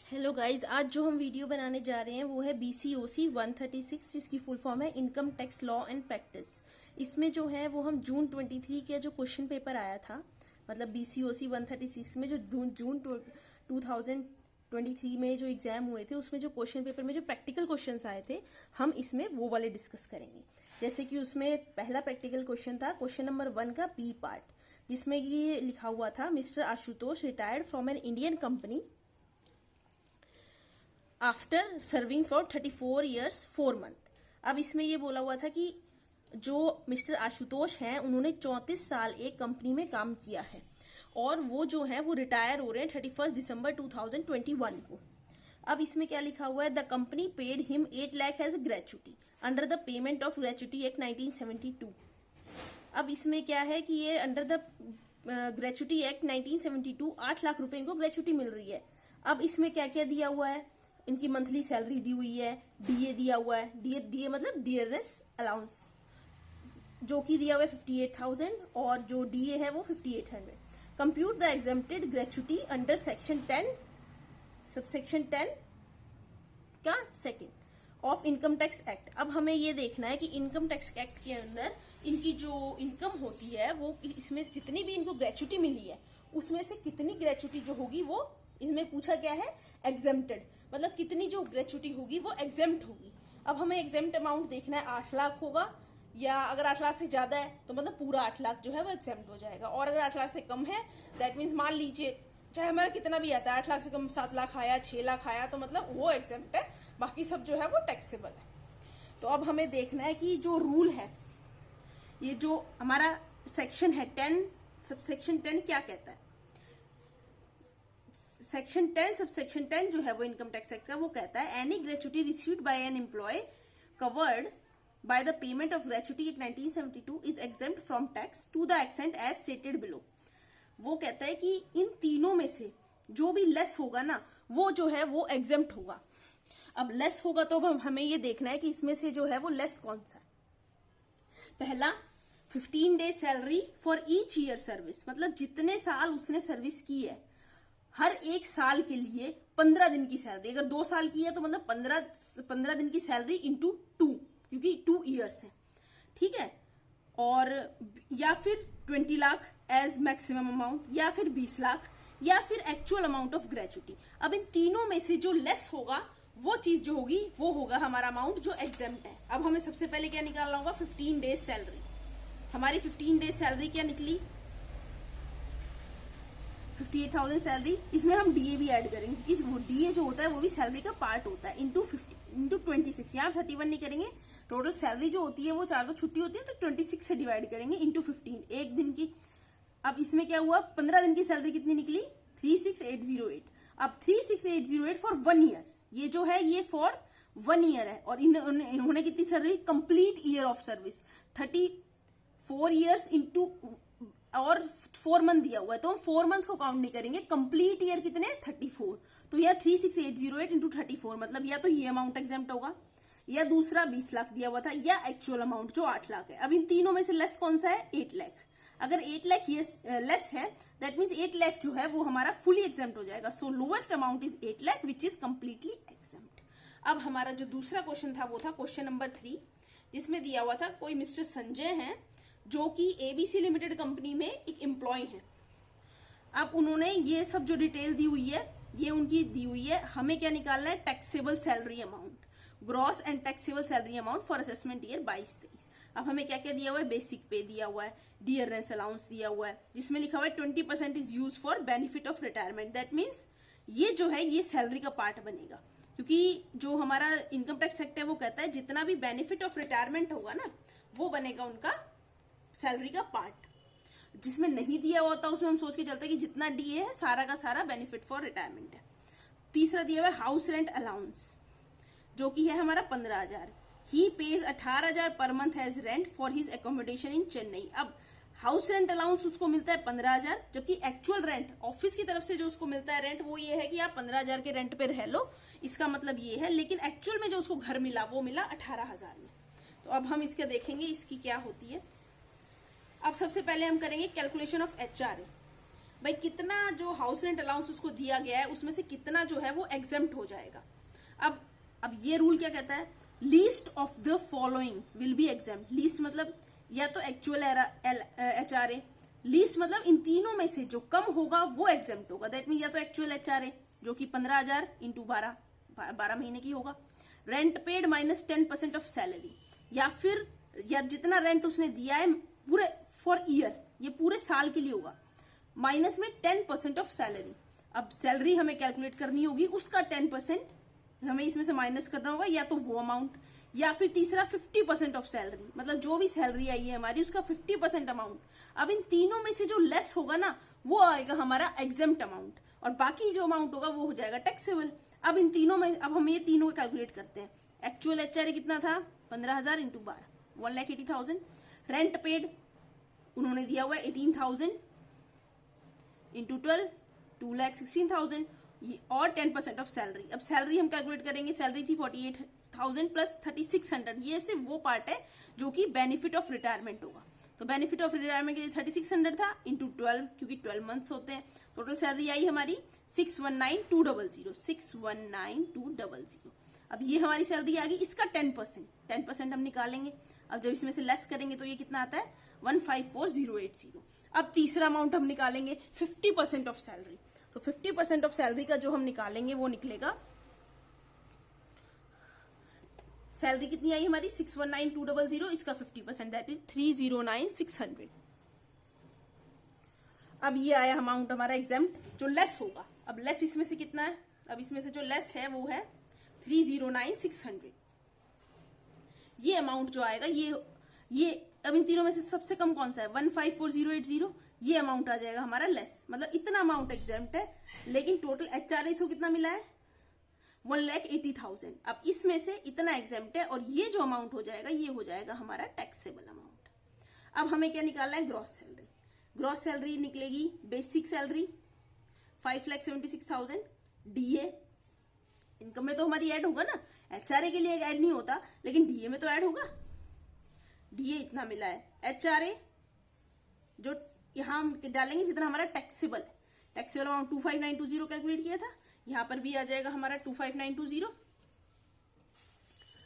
Hello guys, आज जो हम वीडियो बनाने जा रहे हैं वो है BCOC 136, जिसकी फुल फॉर्म है income tax law and practice. इसमें जो है वो हम जून 23 के जो क्वेश्चन पेपर आया था, मतलब BCOC 136 में जो जून 2023 में जो एग्जाम हुए थे उसमें जो क्वेश्चन पेपर में जो प्रैक्टिकल क्वेश्चंस आए थे हम इसमें वो वाले डिस्कस करेंगे। जैसे कि उसमें पहला प्रैक्टिकल क्वेश्चन था क्वेश्चन नंबर 1 का बी पार्ट, जिसमें ये लिखा हुआ था mister Ashutosh retired from an Indian company after serving for 34 years 4 month. अब इसमें ये बोला हुआ था कि जो मिस्टर आशुतोष हैं उन्होंने 34 साल एक कंपनी में काम किया है और वो जो है वो रिटायर हो रहे हैं 31 दिसंबर 2021 को। अब इसमें क्या लिखा हुआ है, the company paid him 8 lakh as gratuity under the payment of gratuity act 1972। अब इसमें क्या है कि ये under the gratuity act 1972 8 lakh रुपए इनको ग्रेचुटी मिल रही है। अब इसमें क्या क्या दिया हुआ है, इनकी मंथली सैलरी दी हुई है, डीए दिया हुआ है, डीए मतलब डियरनेस अलाउंस जो कि दिया हुआ है 58,000 और जो डीए है वो 5800। Compute the exempted gratuity under section 10 subsection 10 का second of income tax act. अब हमें ये देखना है कि इनकम टैक्स एक्ट के अंदर इनकी जो इनकम होती है वो इसमें जितनी भी इनको ग्रेचुटी मिली है उसमें से कितनी ग्रेचुटी जो होगी वो इसमें पूछा गया है एग्जेम्प्टेड, मतलब कितनी जो ग्रेचुटी होगी वो एग्जेम्प्ट होगी। अब हमें एग्जेम्प्ट अमाउंट देखना है 8 लाख होगा या अगर 8 लाख से ज्यादा है तो मतलब पूरा 8 लाख जो है वो एग्जेम्प्ट हो जाएगा, और अगर 8 लाख से कम है दैट मीन्स मान लीजिए चाहे हमारा कितना भी आता है 8 लाख से कम 7 लाख आया 6 लाख आया तो मतलब वो एग्जेम्प्ट है, बाकी सब जो है वो टैक्सेबल है। तो अब हमें देखना है कि जो रूल है ये जो हमारा सेक्शन है 10 सबसेक्शन 10 क्या कहता है। सेक्शन 10 सबसेक्शन 10 जो है वो इनकम टैक्स एक्ट का वो कहता है any gratuity received by an employee covered by the payment of gratuity act 1972 is exempt from tax to the extent as stated below. वो कहता है कि इन तीनों में से जो भी लेस होगा ना वो जो है वो एग्जेम्प्ट होगा। अब लेस होगा तो अब हमें ये देखना है कि इसमें से जो है वो लेस कौन सा है। पहला 15 days salary for each year service, मतलब जितने साल उसने सर्विस की है हर एक साल के लिए 15 दिन की सैलरी, अगर 2 साल की है तो मतलब 15 दिन की सैलरी इंटू 2 क्योंकि 2 ईयर्स है, ठीक है। और या फिर 20 लाख एज मैक्सिमम अमाउंट या फिर 20 लाख या फिर एक्चुअल अमाउंट ऑफ ग्रेचुटी। अब इन तीनों में से जो लेस होगा वो चीज जो होगी वो होगा हमारा अमाउंट जो एग्जेम्प्ट है। अब हमें सबसे पहले क्या निकालना होगा 15 डेज सैलरी। हमारी 15 डेज सैलरी क्या निकली 58,000 सैलरी। इसमें हम डीए भी ऐड करेंगे क्योंकि वो डीए जो होता है वो भी सैलरी का पार्ट होता है इंटू 26। यहाँ 31 नहीं करेंगे, टोटल सैलरी जो होती है वो 4 तो छुट्टी होती है तो 26 से डिवाइड करेंगे इंटू 15 एक दिन की। अब इसमें क्या हुआ 15 दिन की सैलरी कितनी निकली 36,808। अब 36,808 फॉर 1 ईयर, ये जो है ये फॉर 1 ईयर है और इन्होंने कितनी salary complete year of service 34 years into और 4 मंथ दिया हुआ है तो हम 4 मंथ को काउंट नहीं करेंगे, कंप्लीट ईयर कितने 34। तो यह 36,808 इंटू 34 मतलब या तो ये अमाउंट एग्जेम्प्ट होगा या दूसरा 20 लाख दिया हुआ था या एक्चुअल अमाउंट जो 8 लाख है। अब इन तीनों में से लेस कौन सा है 8 लाख। अगर 8 लाख ये लेस है दैट मीन्स 8 लाख जो है वो हमारा फुली एग्जेम्प्ट हो जाएगा। So lowest amount is 8 lakh which is completely exempt. अब हमारा जो दूसरा क्वेश्चन था वो था क्वेश्चन नंबर 3, जिसमें दिया हुआ था कोई मिस्टर संजय हैं जो कि एबीसी लिमिटेड कंपनी में एक एम्प्लॉय है। अब उन्होंने ये सब जो डिटेल दी हुई है ये उनकी दी हुई है। हमें क्या निकालना है taxable salary amount, gross and taxable salary amount for assessment year 22-23। अब हमें क्या क्या दिया हुआ है बेसिक पे दिया हुआ है, डियरनेस अलाउंस दिया हुआ है जिसमें लिखा हुआ है 20% is use for benefit of retirement. That means ये जो है ये सैलरी का पार्ट बनेगा क्योंकि जो हमारा इनकम टैक्स एक्ट है वो कहता है जितना भी बेनिफिट ऑफ रिटायरमेंट होगा ना वो बनेगा उनका सैलरी का पार्ट। जिसमें नहीं दिया होता उसमें हम सोच के चलते हैं कि जितना डीए है सारा का सारा बेनिफिट फॉर रिटायरमेंट है। तीसरा दिया हुआ है हाउस रेंट अलाउंस जो कि है हमारा 15,000। ही pays 18,000 per month as rent for his accommodation in Chennai. अब हाउस रेंट अलाउंस उसको मिलता है 15,000 जबकि एक्चुअल रेंट ऑफिस की तरफ से जो उसको मिलता है रेंट वो ये है कि आप 15,000 के रेंट पे रह लो, इसका मतलब ये है। लेकिन एक्चुअल में जो उसको घर मिला वो मिला 18,000 में। तो अब हम इसका देखेंगे इसकी क्या होती है। अब सबसे पहले हम करेंगे कैलकुलेशन ऑफ एचआरए। भाई कितना जो हाउस रेंट अलाउंस उसको दिया गया है उसमें से कितना जो है वो एग्जेम्प्ट हो जाएगा। अब ये रूल क्या कहता है, least of the following will be exempt. Least मतलब या तो एक्चुअल HRA, लीस्ट मतलब इन तीनों में से जो कम होगा वो एग्जेम्प्ट होगा। दैट मीन या तो एक्चुअल HRA जो कि 15,000 इंटू 12 महीने की होगा, rent paid minus 10% of salary, या जितना रेंट उसने दिया है पूरे फॉर ईयर, ये पूरे साल के लिए होगा, माइनस में 10% ऑफ सैलरी। अब सैलरी हमें कैलकुलेट करनी होगी, उसका 10% हमें इसमें से माइनस करना होगा, या तो वो अमाउंट, या फिर तीसरा 50% ऑफ सैलरी, मतलब जो भी सैलरी आई है हमारी उसका 50% अमाउंट। अब इन तीनों में से जो लेस होगा ना वो आएगा हमारा एग्जेम्प्ट अमाउंट, और बाकी जो अमाउंट होगा वो हो जाएगा टैक्सेबल। अब इन तीनों में अब हम ये तीनों कैलकुलेट करते हैं। एक्चुअल HRA कितना था, 15,000 इंटू 12, 1,80,000। रेंट पेड उन्होंने दिया हुआ है 18,000 इंटू 12, 2,16,000, और 10% ऑफ सैलरी। अब सैलरी हम कैलकुलेट करेंगे, सैलरी थी 48,000 प्लस 3,600, ये सिर्फ वो पार्ट है जो कि बेनिफिट ऑफ रिटायरमेंट होगा। तो बेनिफिट ऑफ रिटायरमेंट के लिए 3,600 था इंटू 12, क्योंकि 12 मंथ्स होते हैं। टोटल सैलरी आई हमारी 619,200, 619,200। अब ये हमारी सैलरी आ गई, इसका 10% हम निकालेंगे। अब जब इसमें से लेस करेंगे तो ये कितना आता है, 154,080। अब तीसरा अमाउंट हम निकालेंगे 50% ऑफ सैलरी। तो 50% ऑफ सैलरी का जो हम निकालेंगे वो निकलेगा, सैलरी कितनी आई हमारी 619,200, इसका 50% दैट इज 309,600। अब ये आया अमाउंट हमारा एग्जेम्प्ट जो लेस होगा। अब लेस इसमें से कितना है, अब इसमें से जो लेस है वो है 309,600। ये अमाउंट जो आएगा ये अब इन तीनों में से सबसे कम कौन सा है, 154,080। ये अमाउंट आ जाएगा हमारा लेस, मतलब इतना अमाउंट एग्जेम्प्ट है, लेकिन टोटल HRA को कितना मिला है, 1,80,000। अब इसमें से इतना एग्जेम्प्ट है, और ये जो अमाउंट हो जाएगा ये हो जाएगा हमारा टैक्सेबल अमाउंट। अब हमें क्या निकालना है, ग्रॉस सैलरी। ग्रॉस सैलरी निकलेगी, बेसिक सैलरी 5,76,000, DA इनकम में तो हमारी ऐड होगा ना, HRA के लिए ऐड नहीं होता, लेकिन DA में तो ऐड होगा। DA इतना मिला है, HRA जो यहां हम डालेंगे जितना हमारा टैक्सेबल अमाउंट 25920 कैलकुलेट किया था, यहां पर भी आ जाएगा हमारा 25920।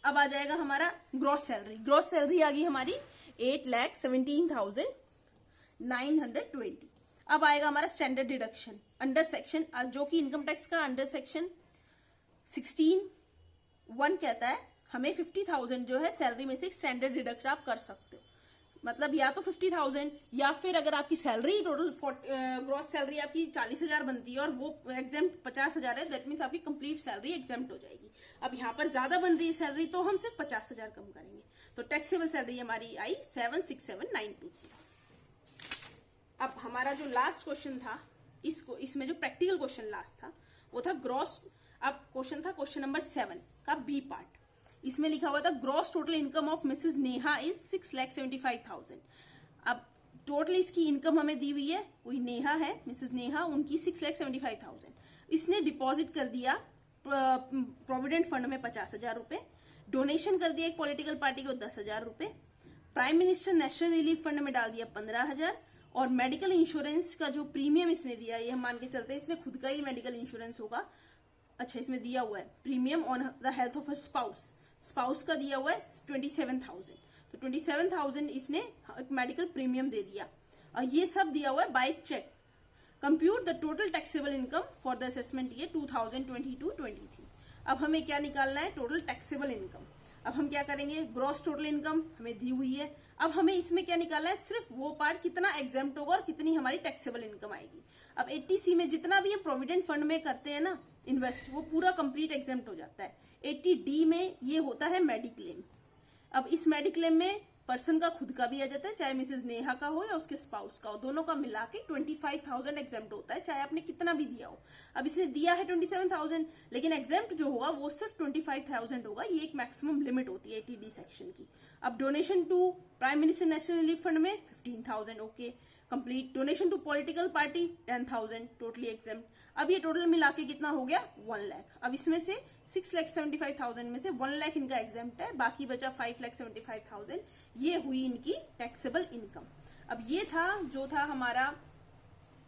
अब आ जाएगा हमारा ग्रॉस सैलरी। ग्रॉस सैलरी आ गई हमारी 8,17,920। अब आएगा हमारा स्टैंडर्ड डिडक्शन अंडर सेक्शन, जो कि इनकम टैक्स का अंडर सेक्शन 16(1) कहता है हमें 50,000 जो है सैलरी में से स्टैंडर्ड डिडक्ट आप कर सकते हो। मतलब या तो 50,000, या फिर अगर आपकी सैलरी टोटल ग्रॉस सैलरी आपकी 40,000 बनती है और वो एग्जेम्प्ट 50,000 है, दैट मीन्स आपकी कंप्लीट सैलरी एग्जेम्प्ट हो जाएगी। अब यहाँ पर ज्यादा बन रही है सैलरी तो हम सिर्फ 50,000 कम करेंगे, तो टैक्सेबल सैलरी हमारी आई 767,920। अब हमारा जो लास्ट क्वेश्चन था, इसमें जो प्रैक्टिकल क्वेश्चन लास्ट था वो था ग्रॉस। अब क्वेश्चन था क्वेश्चन नंबर 7 का बी पार्ट। इसमें लिखा हुआ था gross total income of Mrs Neha is 6,75,000। अब टोटल इसकी इनकम हमें दी हुई है, कोई नेहा है, मिसेस नेहा, उनकी 6,75,000। इसने डिपॉजिट कर दिया प्रोविडेंट फंड में 50,000 रुपए, डोनेशन कर दिया एक पॉलिटिकल पार्टी को 10,000 रुपए, prime minister national relief fund में डाल दिया 15,000, और मेडिकल इंश्योरेंस का जो प्रीमियम इसने दिया, ये हम मान के चलते हैं इसने खुद का ही मेडिकल इंश्योरेंस होगा। अच्छा, इसमें दिया हुआ है premium on the health of a spouse का दिया हुआ है 27,000, तो 27,000 इसने एक मेडिकल प्रीमियम दे दिया, और ये सब दिया हुआ है by cheque. Compute the total taxable income for the assessment year 2022-23। अब हमें क्या निकालना है, टोटल टैक्सेबल इनकम। अब हम क्या करेंगे, ग्रॉस टोटल इनकम हमें दी हुई है, अब हमें इसमें क्या निकालना है, सिर्फ वो पार्ट कितना एग्जेम्प्ट होगा और कितनी हमारी टैक्सेबल इनकम आएगी। अब 80C में जितना भी हम प्रोविडेंट फंड में करते हैं ना इन्वेस्ट, वो पूरा कंप्लीट एग्जेम्प्ट हो जाता है। 80D में ये होता है मेडिक्लेम। अब इस मेडिक्लेम में पर्सन का खुद का भी आ जाता है, चाहे मिसेस नेहा का हो या उसके स्पाउस का हो, दोनों का मिला के 25,000 एग्जेम्प्ट होता है, चाहे आपने कितना भी दिया हो। अब इसने दिया है 27,000, लेकिन एग्जेम्प्ट जो होगा वो सिर्फ 25,000 होगा, ये एक मैक्सिमम लिमिट होती है 80D सेक्शन की। अब donation to prime minister national relief fund में 15,000, okay complete. Donation to political party 10,000, totally exempt. अब ये टोटल मिला के कितना हो गया, 1 लाख। अब इसमें से 6,75,000 में से 1 लाख इनका एग्जेम्प्ट है, बाकी बचा 5,75,000, ये हुई इनकी टैक्सेबल इनकम। अब ये था जो था हमारा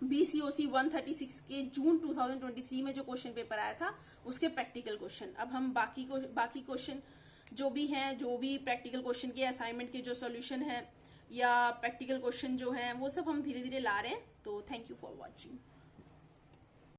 BCOC 136 के जून 2023 में जो क्वेश्चन पेपर आया था उसके प्रैक्टिकल क्वेश्चन। अब हम बाकी क्वेश्चन जो भी हैं, जो भी प्रैक्टिकल क्वेश्चन के असाइनमेंट के जो सॉल्यूशन है या प्रैक्टिकल क्वेश्चन जो हैं वो सब हम धीरे धीरे ला रहे हैं। तो थैंक यू फॉर वॉचिंग।